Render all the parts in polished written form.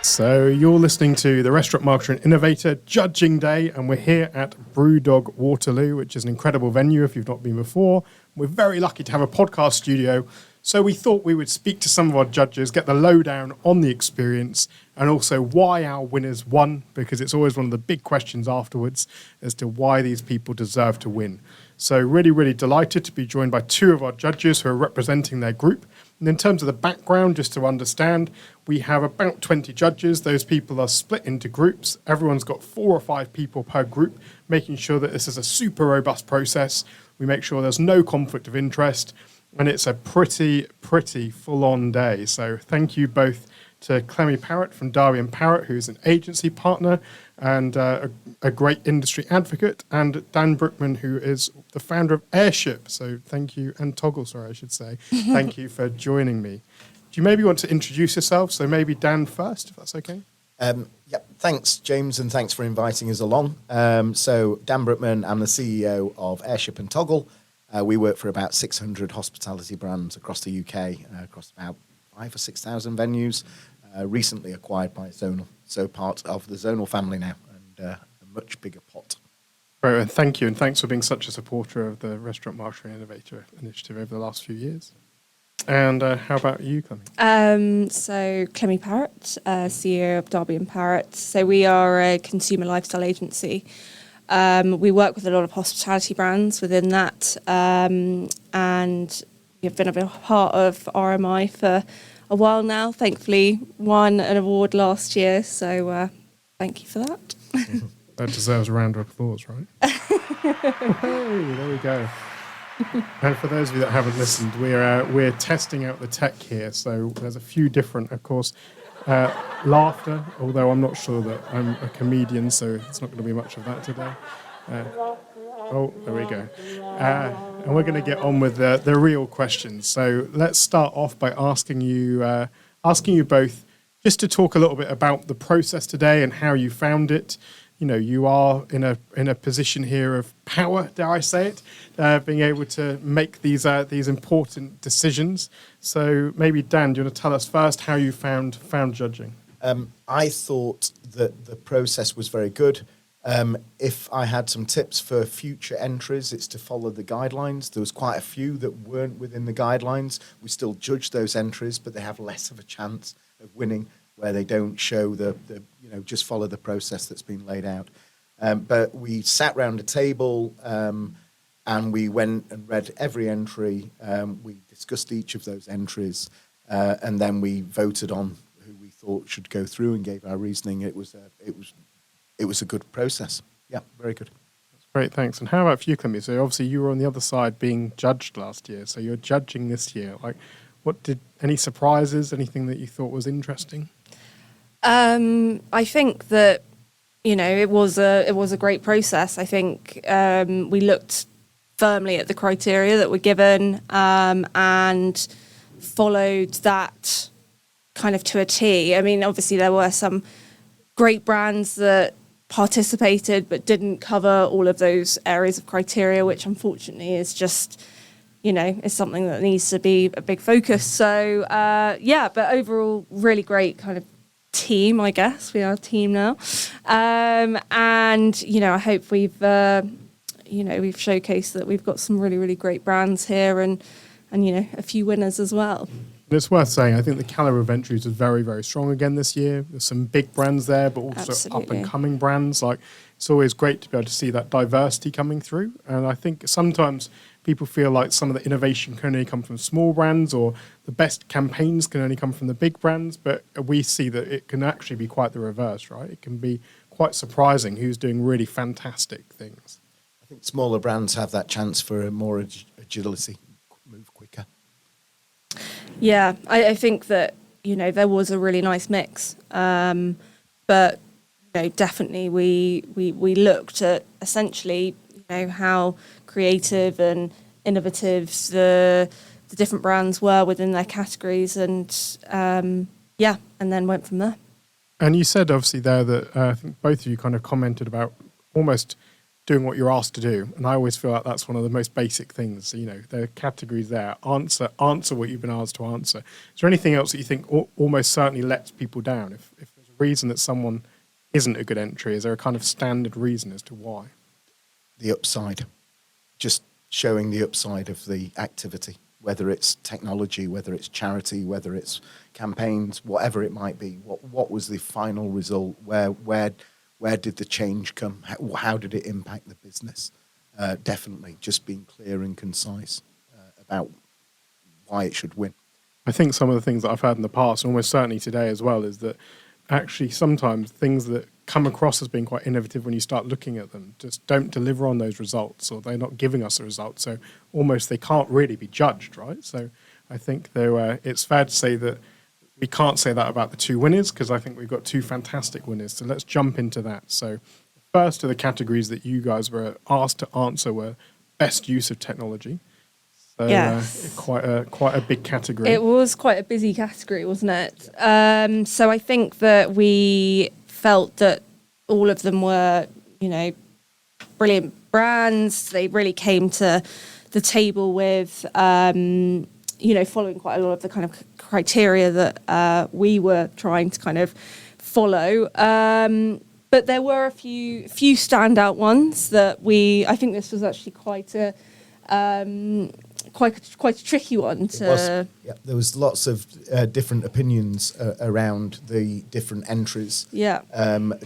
So you're listening to the Restaurant Marketer and Innovator Judging Day, and we're here at BrewDog Waterloo, which is an incredible venue if you've not been before. We're very lucky to have a podcast studio, so we thought we would speak to some of our judges, get the lowdown on the experience, and also why our winners won, because it's always one of the big questions afterwards as to why these people deserve to win. So really, really delighted to be joined by two of our judges who are representing their group. And in terms of the background, just to understand, we have about 20 judges. Those people are split into groups. Everyone's got 4 or 5 people per group, making sure that this is a super robust process. We make sure there's no conflict of interest, and it's a pretty full-on day. So thank you both to Clemmie Parrett from Darby and Parrett, who's an agency partner and a great industry advocate, and Dan Brookman, who is the founder of Airship. So thank you, and Toggle, sorry, I should say. Thank you for joining me. Do you maybe want to introduce yourself? So maybe Dan first, if that's okay. Thanks, James, and thanks for inviting us along. So Dan Brookman, I'm the CEO of Airship and Toggle. We work for about 600 hospitality brands across the UK, across about 5,000 or 6,000 venues, recently acquired by Zonal. So part of the Zonal family now, and a much bigger pot. Right, and thank you, and thanks for being such a supporter of the Restaurant Marketer and Innovator initiative over the last few years. And how about you, Clemmie? So Clemmie Parrett, CEO of Darby and Parrett. So we are a consumer lifestyle agency. We work with a lot of hospitality brands within that, and we've been a part of RMI for a while now. Thankfully, won an award last year, so thank you for that. That deserves a round of applause, right? Hey, there we go. And for those of you that haven't listened, we're testing out the tech here. So there's a few different, of course, laughter, although I'm not sure that I'm a comedian, so it's not going to be much of that today. There we go. And we're going to get on with the real questions. So let's start off by asking you both just to talk a little bit about the process today and how you found it. You know, you are in a position here of power, dare I say it, being able to make these important decisions. So maybe Dan, do you want to tell us first how you found judging? I thought that the process was very good. If I had some tips for future entries, it's to follow the guidelines. There was quite a few that weren't within the guidelines. We still judge those entries, but they have less of a chance of winning where they don't show just follow the process that's been laid out. But we sat round a table and we went and read every entry. We discussed each of those entries, and then we voted on who we thought should go through and gave our reasoning. It was a good process. Yeah, very good. That's great, thanks. And how about for you, Clemmie? So obviously you were on the other side being judged last year. So you're judging this year. Like, any surprises? Anything that you thought was interesting? I think that it was a great process. I think we looked firmly at the criteria that were given and followed that kind of to a T. I mean, obviously there were some great brands that participated but didn't cover all of those areas of criteria, which unfortunately is just is something that needs to be a big focus. So but overall really great kind of team, I guess. We are a team now. And I hope we've showcased that we've got some really, really great brands here and a few winners as well. It's worth saying, I think the caliber of entries was very, very strong again this year. There's some big brands there, but also Absolutely. up-and-coming brands. Like, it's always great to be able to see that diversity coming through. And I think sometimes people feel like some of the innovation can only come from small brands, or the best campaigns can only come from the big brands. But we see that it can actually be quite the reverse, right? It can be quite surprising who's doing really fantastic things. I think smaller brands have that chance for a more agility, move quicker. Yeah, I think that, there was a really nice mix. But, definitely we looked at essentially, how creative and innovative the different brands were within their categories and then went from there. And you said obviously there that I think both of you kind of commented about almost doing what you're asked to do. And I always feel like that's one of the most basic things. The categories there, answer what you've been asked to answer. Is there anything else that you think almost certainly lets people down? If there's a reason that someone isn't a good entry? Is there a kind of standard reason as to why? The upside. Just showing the upside of the activity, whether it's technology, whether it's charity, whether it's campaigns, whatever it might be. What was the final result? Where did the change come? How did it impact the business? Definitely, just being clear and concise about why it should win. I think some of the things that I've heard in the past, and almost certainly today as well, is that actually sometimes things that come across as being quite innovative when you start looking at them just don't deliver on those results, or they're not giving us a result. So almost they can't really be judged, right? So I think it's fair to say that we can't say that about the two winners, because I think we've got two fantastic winners. So let's jump into that. So first of the categories that you guys were asked to answer were best use of technology. So Yes. quite a big category. It was quite a busy category, wasn't it? So I think that we felt that all of them were, brilliant brands. They really came to the table with, following quite a lot of the kind of criteria that we were trying to kind of follow. But there were a few standout ones that I think this was actually quite a tricky one to. There was lots of different opinions around the different entries. Yeah.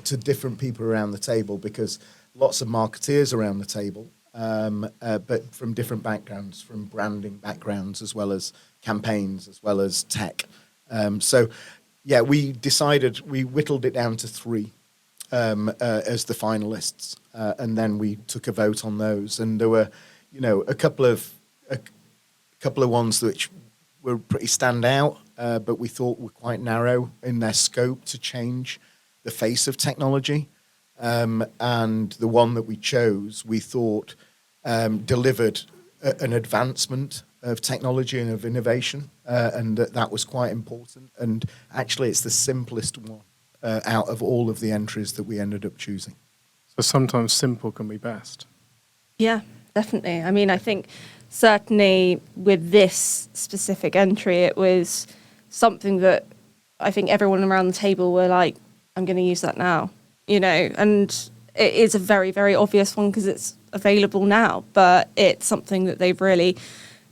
To different people around the table, because lots of marketeers around the table, but from different backgrounds, from branding backgrounds as well as campaigns as well as tech. We whittled it down to 3 as the finalists, and then we took a vote on those, and there were, a couple of ones which were pretty standout, but we thought were quite narrow in their scope to change the face of technology. And the one that we chose, we thought delivered an advancement of technology and of innovation, and that was quite important. And actually, it's the simplest one out of all of the entries that we ended up choosing. So sometimes simple can be best. Yeah, definitely. I mean, I think certainly with this specific entry, it was something that I think everyone around the table were like, I'm going to use that now, and it is a very, very obvious one because it's available now, but it's something that they've really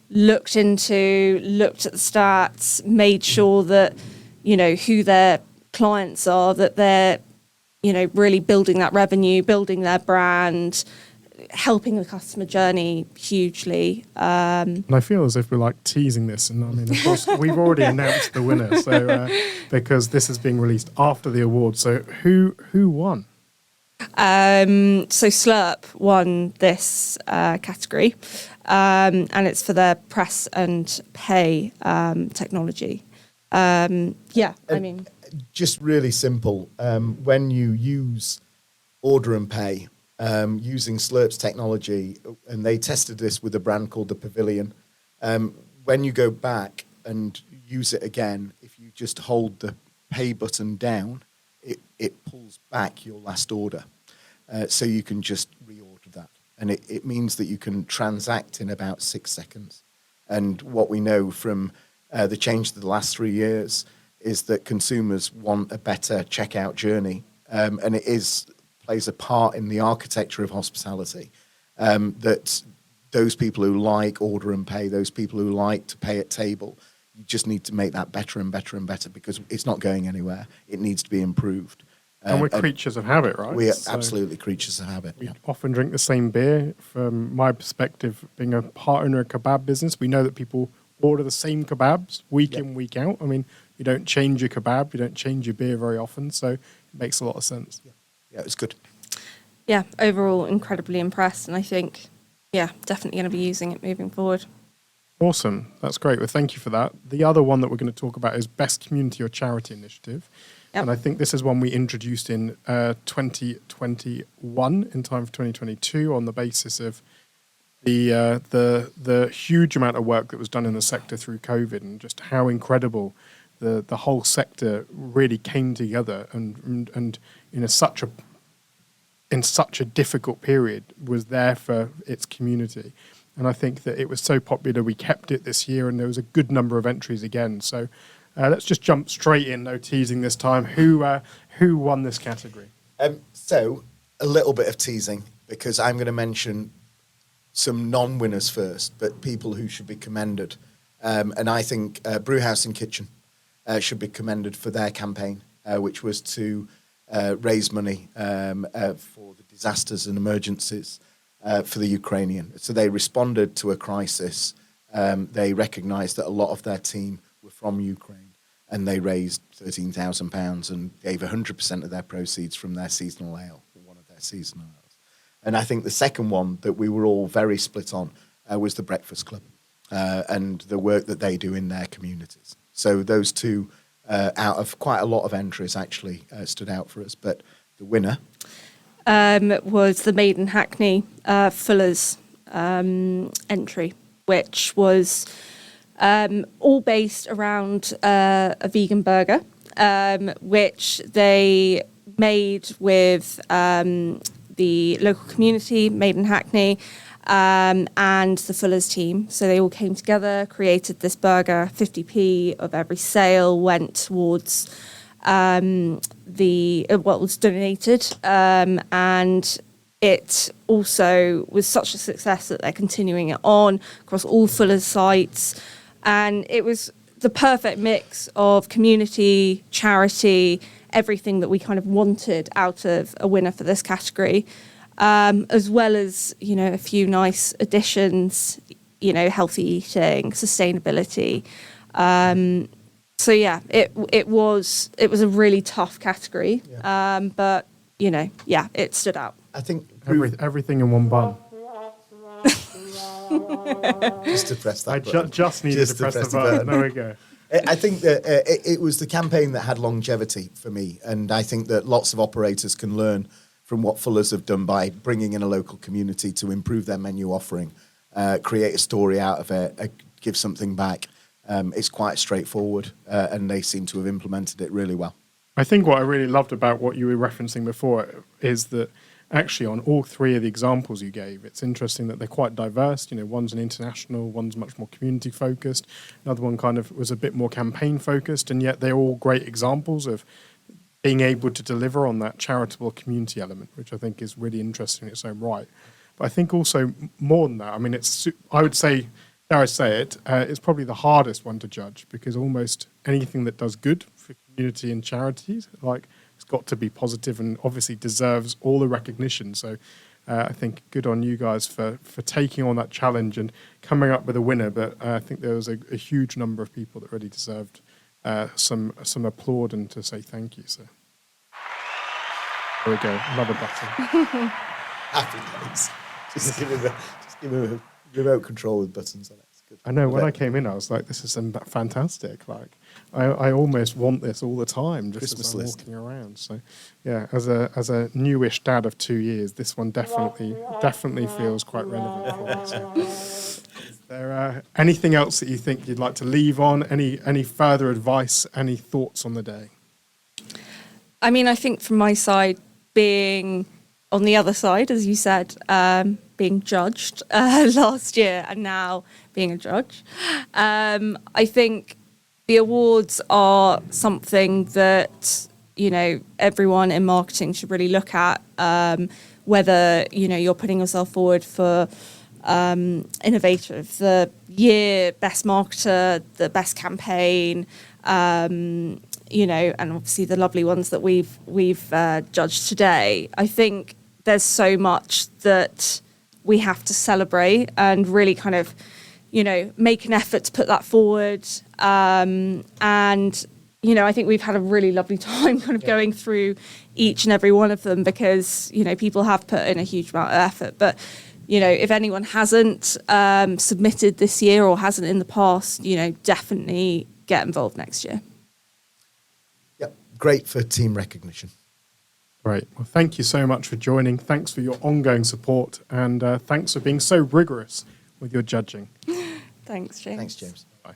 looked into, looked at the stats, made sure that, who their clients are, that they're, really building that revenue, building their brand, helping the customer journey hugely. And I feel as if we're like teasing this, and I mean, of course, we've already announced the winner, so because this is being released after the award. So who won? So Slerp won this category, and it's for their press and pay technology. Just really simple. When you use order and pay, using Slerp's technology, and they tested this with a brand called the Pavillion. When you go back and use it again, if you just hold the pay button down, it pulls back your last order. So you can just reorder that. And it means that you can transact in about 6 seconds. And what we know from the change of the last 3 years is that consumers want a better checkout journey. And it plays a part in the architecture of hospitality, that those people who like order and pay, those people who like to pay at table, you just need to make that better and better and better, because it's not going anywhere. It needs to be improved. And we're creatures of habit, right? We are absolutely creatures of habit. We often drink the same beer. From my perspective, being a part owner of a kebab business, we know that people order the same kebabs week in, week out. I mean, you don't change your kebab, you don't change your beer very often, so it makes a lot of sense. Yeah, it's good. Yeah, overall, incredibly impressed, and I think, definitely going to be using it moving forward. Awesome. That's great. Well, thank you for that. The other one that we're going to talk about is Best Community or Charity Initiative. Yep. And I think this is one we introduced in 2021 in time for 2022 on the basis of the huge amount of work that was done in the sector through COVID, and just how incredible the whole sector really came together and in such a difficult period was there for its community. And I think that it was so popular, we kept it this year, and there was a good number of entries again. So let's just jump straight in, no teasing this time. Who who won this category? So, a little bit of teasing, because I'm going to mention some non-winners first, but people who should be commended. And I think Brewhouse and Kitchen should be commended for their campaign, which was to raise money for the disasters and emergencies for the Ukrainian. So they responded to a crisis. They recognised that a lot of their team were from Ukraine, and they raised £13,000 and gave 100% of their proceeds from their seasonal ale, one of their seasonal ales. And I think the second one that we were all very split on was the Breakfast Club and the work that they do in their communities. So those two, out of quite a lot of entries, actually stood out for us. But the winner was the Maiden Hackney Fuller's entry, which was all based around a vegan burger, which they made with the local community, Maiden Hackney, and the Fuller's team. So they all came together, created this burger. 50p of every sale went towards what was donated, and it also was such a success that they're continuing it on across all Fuller's sites. And it was the perfect mix of community, charity, everything that we kind of wanted out of a winner for this category, as well as, a few nice additions, healthy eating, sustainability. So yeah, it was a really tough category, but it stood out. I think Everything in one bun. just to press that I button. just needed to press the button. There we go. I think that it was the campaign that had longevity for me, and I think that lots of operators can learn from what Fuller's have done by bringing in a local community to improve their menu offering, create a story out of it, give something back. It's quite straightforward, and they seem to have implemented it really well. I think what I really loved about what you were referencing before is that actually on all three of the examples you gave, it's interesting that they're quite diverse. One's an international, one's much more community focused, another one kind of was a bit more campaign focused, and yet they're all great examples of being able to deliver on that charitable community element, which I think is really interesting in its own right. But I think also more than that, I mean, I would say, dare I say it, it's probably the hardest one to judge, because almost anything that does good for community and charities, it's got to be positive and obviously deserves all the recognition. So I think good on you guys for taking on that challenge and coming up with a winner. But I think there was a huge number of people that really deserved some applaud and to say thank you. So there we go, another button. Happy days. Just give him a remote control with buttons on it. I know, when I came in, I was like, this is fantastic. I almost want this all the time, just Christmas as I'm list. walking around. So, yeah, as a newish dad of 2 years, this one definitely feels quite relevant for me. So, is there anything else that you think you'd like to leave on? Any further advice? Any thoughts on the day? I mean, I think from my side, being on the other side, as you said, being judged last year and now being a judge, I think the awards are something that, everyone in marketing should really look at, whether, you're putting yourself forward for Innovator of the Year, Best Marketer, the Best Campaign, and obviously the lovely ones that we've judged today. I think there's so much that we have to celebrate and really kind of, make an effort to put that forward. And, I think we've had a really lovely time kind of going through each and every one of them because, people have put in a huge amount of effort. But, if anyone hasn't submitted this year or hasn't in the past, definitely get involved next year. Yep, great for team recognition. Great. Well, thank you so much for joining. Thanks for your ongoing support, and thanks for being so rigorous with your judging. Thanks, James. Thanks, James. Bye.